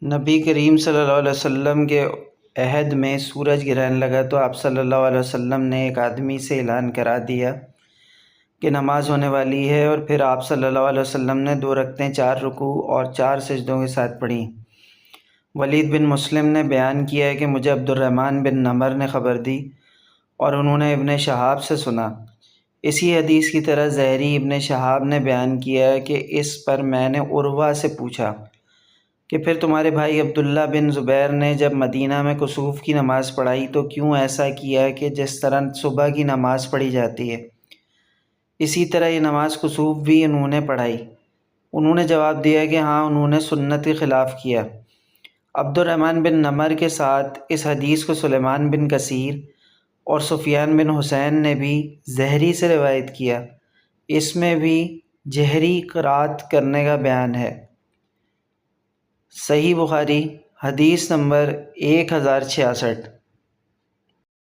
نبی کریم صلی اللہ علیہ وسلم کے عہد میں سورج گرہن لگا تو آپ صلی اللہ علیہ وسلم نے ایک آدمی سے اعلان کرا دیا کہ نماز ہونے والی ہے، اور پھر آپ صلی اللہ علیہ وسلم نے 2 رکعتیں 4 رکوع اور 4 سجدوں کے ساتھ پڑھیں۔ ولید بن مسلم نے بیان کیا ہے کہ مجھے عبد الرحمن بن نمر نے خبر دی اور انہوں نے ابن شہاب سے سنا۔ اسی حدیث کی طرح زہری ابن شہاب نے بیان کیا ہے کہ اس پر میں نے عروہ سے پوچھا کہ پھر تمہارے بھائی عبداللہ بن زبیر نے جب مدینہ میں کسوف کی نماز پڑھائی تو کیوں ایسا کیا کہ جس طرح صبح کی نماز پڑھی جاتی ہے اسی طرح یہ نماز کسوف بھی انہوں نے پڑھائی؟ انہوں نے جواب دیا کہ ہاں، انہوں نے سنت کے خلاف کیا۔ عبد الرحمن بن نمر کے ساتھ اس حدیث کو سلیمان بن کثیر اور سفیان بن حسین نے بھی زہری سے روایت کیا، اس میں بھی جہری قرات کرنے کا بیان ہے۔ صحیح بخاری حدیث نمبر 1066۔